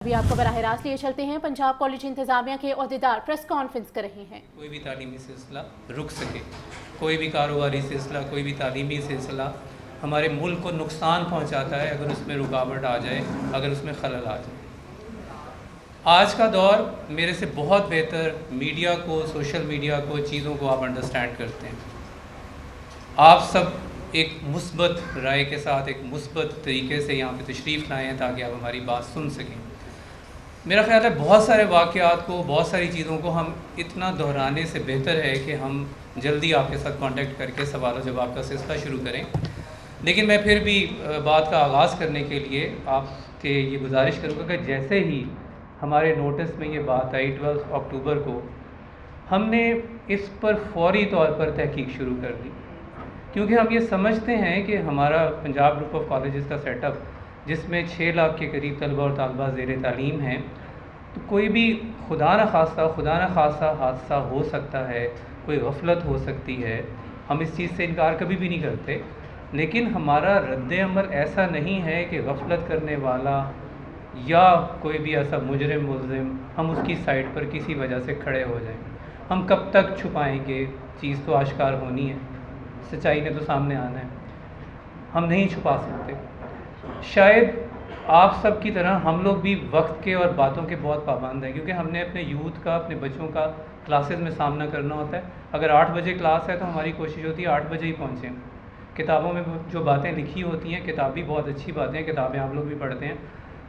अभी आपको बराह रास्त लिए चलते हैं। पंजाब कॉलेज इंतजामिया के अहदेदार प्रेस कॉन्फ्रेंस कर रहे हैं। कोई भी तालीमी सिलसिला रुक सके, कोई भी कारोबारी सिलसिला, कोई भी तालीमी सिलसिला हमारे मुल्क को नुकसान पहुंचाता है अगर उसमें रुकावट आ जाए, अगर उसमें खलल आ जाए। आज का दौर मेरे से बहुत बेहतर मीडिया को, सोशल मीडिया को, चीज़ों को आप अंडरस्टैंड करते हैं। आप सब एक मुस्बत राय के साथ, एक मुस्बत तरीके से यहाँ पे तशरीफ़ लाए हैं ताकि आप हमारी बात सुन सकें। मेरा ख़्याल है बहुत सारे वाक़यात को, बहुत सारी चीज़ों को हम इतना दोहराने से बेहतर है कि हम जल्दी आपके साथ कांटेक्ट करके सवाल जवाब का सिलसिला शुरू करें। लेकिन मैं फिर भी बात का आगाज़ करने के लिए आपके ये गुजारिश करूँगा कि जैसे ही हमारे नोटिस में ये बात आई 12 अक्टूबर को, हमने इस पर फौरी तौर पर तहकीक शुरू कर दी, क्योंकि हम ये समझते हैं कि हमारा पंजाब ग्रुप ऑफ कॉलेजेस का सेटअप, जिसमें 6 लाख के करीब तलबा और तालबात ज़ेर तालीम हैं, तो कोई भी खुदा न खास्ता हादसा हो सकता है, कोई गफलत हो सकती है। हम इस चीज़ से इनकार कभी भी नहीं करते, लेकिन हमारा रद्द अमल ऐसा नहीं है कि गफलत करने वाला या कोई भी ऐसा मुजरिम मुल्ज़िम हम उसकी साइड पर किसी वजह से खड़े हो जाएं। हम कब तक छुपाएंगे? चीज़ तो आश्कार होनी है, सच्चाई ने तो सामने आना है, हम नहीं छुपा सकते। शायद आप सब की तरह हम लोग भी वक्त के और बातों के बहुत पाबंद हैं, क्योंकि हमने अपने यूथ का, अपने बच्चों का क्लासेस में सामना करना होता है। अगर 8 बजे क्लास है तो हमारी कोशिश होती है 8 बजे ही पहुँचें। किताबों में जो बातें लिखी होती हैं, किताब भी बहुत अच्छी बातें हैं, किताबें आप लोग भी पढ़ते हैं।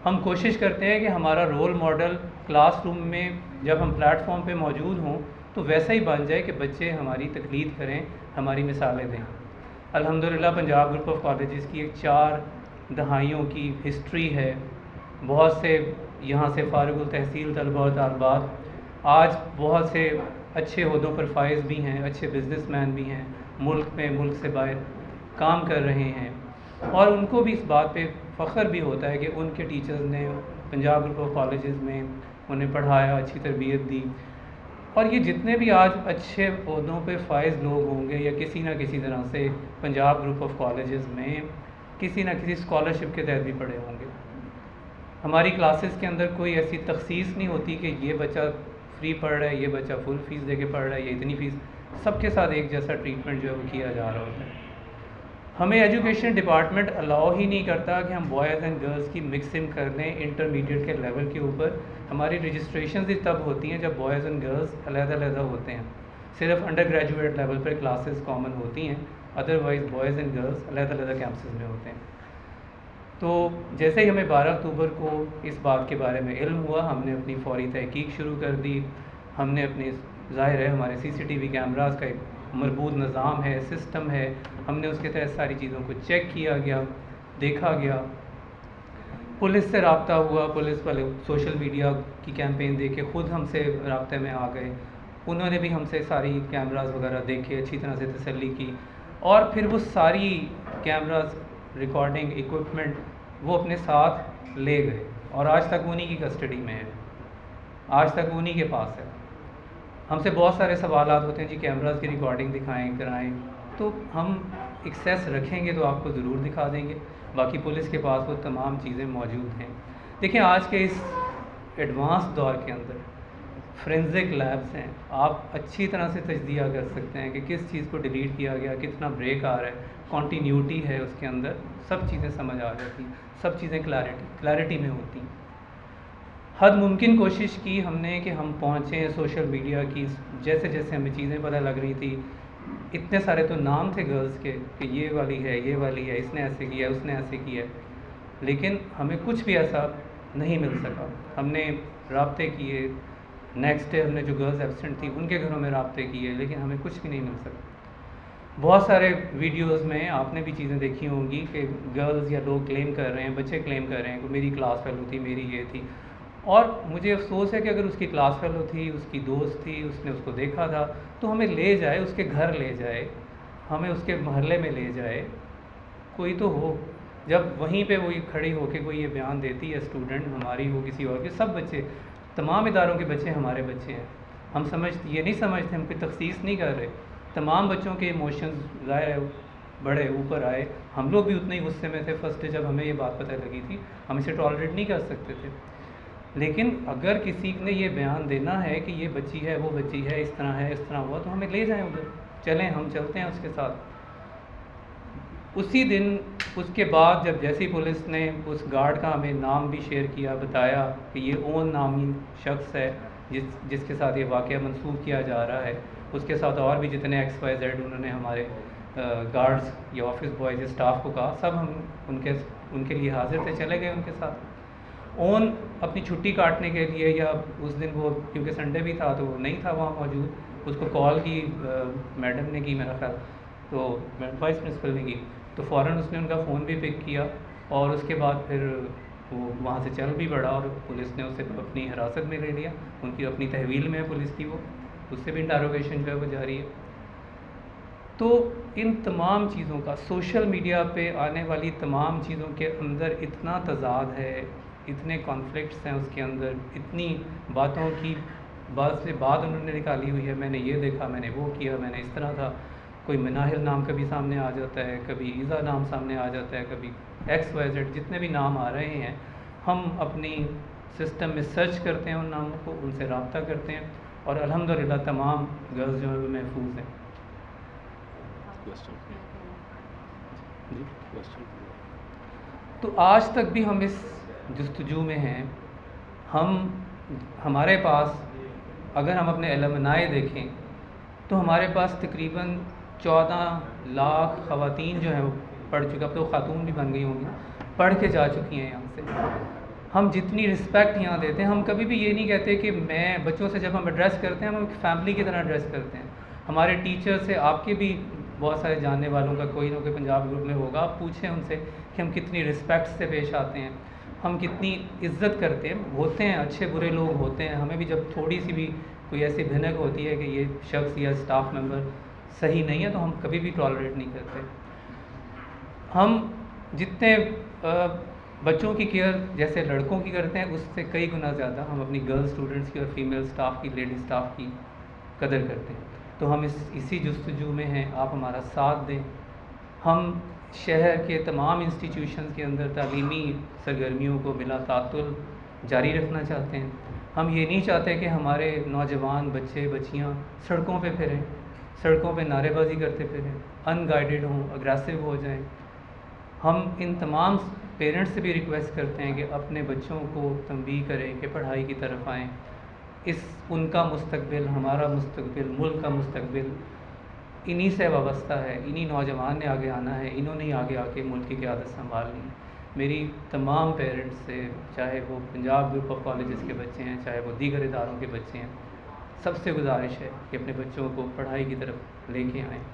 हम कोशिश करते हैं कि हमारा रोल मॉडल क्लासरूम में जब हम प्लेटफॉर्म पे मौजूद हों तो वैसा ही बन जाए कि बच्चे हमारी तकलीद करें, हमारी मिसालें दें। अल्हम्दुलिल्लाह पंजाब ग्रुप ऑफ कॉलेजेस की एक 4 दहाइयों की हिस्ट्री है। बहुत से यहाँ से फारिगुल तहसील तलबा और तालबात आज बहुत से अच्छे ओहदों पर फाइज भी हैं, अच्छे बिजनेसमैन भी हैं, मुल्क में, मुल्क से बाहर काम कर रहे हैं, और उनको भी इस बात पे फ़ख्र भी होता है कि उनके टीचर्स ने पंजाब ग्रुप ऑफ कॉलेजेस में उन्हें पढ़ाया, अच्छी तरबियत दी। और ये जितने भी आज अच्छे ओहदों पे फाइज लोग होंगे या किसी न किसी तरह से पंजाब ग्रुप ऑफ कॉलेजेस में किसी न किसी स्कॉलरशिप के तहत भी पढ़े होंगे। हमारी क्लासेस के अंदर कोई ऐसी तखसीस नहीं होती कि ये बच्चा फ्री पढ़ रहा है, ये बच्चा फुल फ़ीस दे के पढ़ रहा है, ये इतनी फ़ीस। सबके साथ एक जैसा ट्रीटमेंट जो है वो किया जा रहा होता है। हमें एजुकेशन डिपार्टमेंट अलाउ ही नहीं करता कि हम बॉयज़ एंड गर्ल्स की मिक्सिंग कर लें इंटरमीडिएट के लेवल के ऊपर। हमारी रजिस्ट्रेशन ही तब होती हैं जब बॉयज़ एंड गर्ल्स अलग-अलग होते हैं। सिर्फ अंडर ग्रेजुएट लेवल पर क्लासेस कॉमन होती हैं, अदरवाइज़ बॉयज़ एंड गर्ल्स अलग-अलग कैंपसेस में होते हैं। तो जैसे ही हमें 12 अक्टूबर को इस बात के बारे में इल्म हुआ, हमने अपनी फौरी तहकीक शुरू कर दी। हमने अपने, ज़ाहिर है हमारे CCTV कैमरास का एक मरबूत निज़ाम है, सिस्टम है, हमने उसके तहत सारी चीज़ों को चेक किया गया, देखा गया। पुलिस से रब्ता हुआ, पुलिस वाले सोशल मीडिया की कैंपेन देखे ख़ुद हमसे रब्ते में आ गए, उन्होंने भी हमसे सारी कैमरास वगैरह देखे, अच्छी तरह से तसल्ली की, और फिर वो सारी कैमरास, रिकॉर्डिंग इक्विपमेंट वो अपने साथ ले गए, और आज तक उन्हीं की कस्टडी में है, आज तक उन्हीं के पास है। हमसे बहुत सारे सवालात होते हैं, जी कैमरास की रिकॉर्डिंग दिखाएं, कराएं, तो हम एक्सेस रखेंगे तो आपको ज़रूर दिखा देंगे। बाकी पुलिस के पास वो तमाम चीज़ें मौजूद हैं। देखिए आज के इस एडवांस दौर के अंदर फोरेंसिक लैब्स हैं, आप अच्छी तरह से तजज़िया कर सकते हैं कि किस चीज़ को डिलीट किया गया, कितना ब्रेक आ रहा है, कॉन्टीन्यूटी है उसके अंदर, सब चीज़ें समझ आ जाती हैं, सब चीज़ें क्लैरिटी में होती हैं। हद मुमकिन कोशिश की हमने कि हम पहुँचें सोशल मीडिया की, जैसे जैसे हमें चीज़ें पता लग रही थी। इतने सारे तो नाम थे गर्ल्स के कि ये वाली है, ये वाली है, इसने ऐसे किया है, उसने ऐसे किया है, लेकिन हमें कुछ भी ऐसा नहीं मिल सका। हमने राब्ते किए, नेक्स्ट डे हमने जो गर्ल्स एब्सेंट थी उनके घरों में राब्ते किए, लेकिन हमें कुछ भी नहीं मिल सका। बहुत सारे वीडियोस में आपने भी चीज़ें देखी होंगी कि गर्ल्स या लोग क्लेम कर रहे हैं, बच्चे क्लेम कर रहे हैं कि मेरी क्लास फेलो थी, मेरी ये थी। और मुझे अफसोस है कि अगर उसकी क्लास फेलो थी, उसकी दोस्त थी, उसने उसको देखा था, तो हमें ले जाए, उसके घर ले जाए, हमें उसके महल्ले में ले जाए, कोई तो हो। जब वहीं पे वही खड़ी होकर कोई ये बयान देती है, स्टूडेंट हमारी हो, किसी और के, सब बच्चे, तमाम इदारों के बच्चे हमारे बच्चे हैं। हम ये नहीं समझते, हम कोई तखसीस नहीं कर रहे, तमाम बच्चों के इमोशंस ज़ाहिर है बड़े ऊपर आए। हम लोग भी उतने ही गुस्से में थे फर्स्ट डे जब हमें ये बात पता लगी थी, हम इसे टॉलरेट नहीं कर सकते थे। لیکن اگر کسی نے یہ بیان دینا ہے کہ یہ بچی ہے، وہ بچی ہے، اس طرح ہوا، تو ہمیں لے جائیں ادھر، چلیں ہم چلتے ہیں اس کے ساتھ۔ اسی دن اس کے بعد جب جیسی پولیس نے اس گارڈ کا ہمیں نام بھی شیئر کیا، بتایا کہ یہ اون نامی شخص ہے جس کے ساتھ یہ واقعہ منسوخ کیا جا رہا ہے، اس کے ساتھ اور بھی جتنے XYZ انہوں نے ہمارے گارڈز یا آفس بوائز یا اسٹاف کو کہا، سب ہم ان کے لیے حاضر تھے، چلے گئے ان کے ساتھ۔ اون اپنی چھٹی کاٹنے کے لیے، یا اس دن وہ کیونکہ سنڈے بھی تھا تو وہ نہیں تھا وہاں موجود، اس کو کال کی میڈم نے کی میرا خیال، تو وائس پرنسپل نے کی، تو فوراً اس نے ان کا فون بھی پک کیا، اور اس کے بعد پھر وہ وہاں سے چل بھی پڑا، اور پولیس نے اسے اپنی حراست میں لے لیا، ان کی اپنی تحویل میں ہے پولیس کی، وہ اس سے بھی انٹروگیشن جو ہے وہ جاری ہے۔ تو ان تمام چیزوں کا سوشل میڈیا پہ آنے والی تمام چیزوں کے اندر اتنا تضاد ہے، اتنے کانفلکٹس ہیں اس کے اندر، اتنی باتوں کی بعض سے بات انہوں نے نکالی ہوئی ہے، میں نے یہ دیکھا، میں نے وہ کیا، میں نے اس طرح تھا، کوئی مناہل نام کبھی سامنے آ جاتا ہے، کبھی ایزا نام سامنے آ جاتا ہے، کبھی XYZ، جتنے بھی نام آ رہے ہیں ہم اپنی سسٹم میں سرچ کرتے ہیں ان ناموں کو، ان سے رابطہ کرتے ہیں، اور الحمدللہ تمام گرلز جو ہیں وہ محفوظ ہیں۔ تو آج تک بھی ہم اس جستجو میں ہیں۔ ہمارے پاس اگر ہم اپنے الومنائے دیکھیں تو ہمارے پاس تقریباً 14 لاکھ خواتین جو ہیں وہ پڑھ چکا، اب تو خاتون بھی بن گئی ہوں گی، پڑھ کے جا چکی ہیں یہاں سے۔ ہم جتنی رسپیکٹ یہاں دیتے ہیں، ہم کبھی بھی یہ نہیں کہتے کہ میں بچوں سے جب ہم ایڈریس کرتے ہیں ہم ایک فیملی کی طرح ایڈریس کرتے ہیں۔ ہمارے ٹیچر سے، آپ کے بھی بہت سارے جاننے والوں کا کوئی نہ کوئی پنجاب گروپ میں ہوگا، آپ پوچھیں ان سے کہ ہم کتنی رسپیکٹ سے پیش آتے ہیں، ہم کتنی عزت کرتے ہیں۔ ہوتے ہیں اچھے برے لوگ ہوتے ہیں، ہمیں بھی جب تھوڑی سی بھی کوئی ایسی بھنک ہوتی ہے کہ یہ شخص یا اسٹاف ممبر صحیح نہیں ہے تو ہم کبھی بھی ٹالریٹ نہیں کرتے۔ ہم جتنے بچوں کی کیئر جیسے لڑکوں کی کرتے ہیں، اس سے کئی گنا زیادہ ہم اپنی گرل اسٹوڈنٹس کی اور فیمیل اسٹاف کی، لیڈی اسٹاف کی قدر کرتے ہیں۔ تو ہم اسی جستجو میں ہیں، آپ ہمارا ساتھ دیں۔ ہم شہر کے تمام انسٹیٹیوشنز کے اندر تعلیمی سرگرمیوں کو بلا تعطل جاری رکھنا چاہتے ہیں۔ ہم یہ نہیں چاہتے کہ ہمارے نوجوان بچے بچیاں سڑکوں پہ پھریں، سڑکوں پہ نعرے بازی کرتے پھریں، ان گائیڈڈ ہوں، اگریسو ہو جائیں۔ ہم ان تمام پیرنٹس سے بھی ریکویسٹ کرتے ہیں کہ اپنے بچوں کو تنبیہ کریں کہ پڑھائی کی طرف آئیں۔ ان کا مستقبل، ہمارا مستقبل، ملک کا مستقبل انہی سے وابستہ ہے، انہی نوجوان نے آگے آنا ہے، انہوں نے آگے آ کے ملک کی قیادت سنبھالنی ہے۔ میری تمام پیرنٹس سے، چاہے وہ پنجاب گروپ آف کالجز کے بچے ہیں، چاہے وہ دیگر اداروں کے بچے ہیں، سب سے گزارش ہے کہ اپنے بچوں کو پڑھائی کی طرف لے کے آئیں۔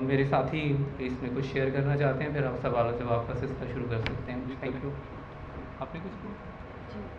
میرے ساتھی اس میں کچھ شیئر کرنا چاہتے ہیں، پھر آپ سوال و جواب کا سلسلہ شروع کر سکتے ہیں۔ Thank you. آپ نے کچھ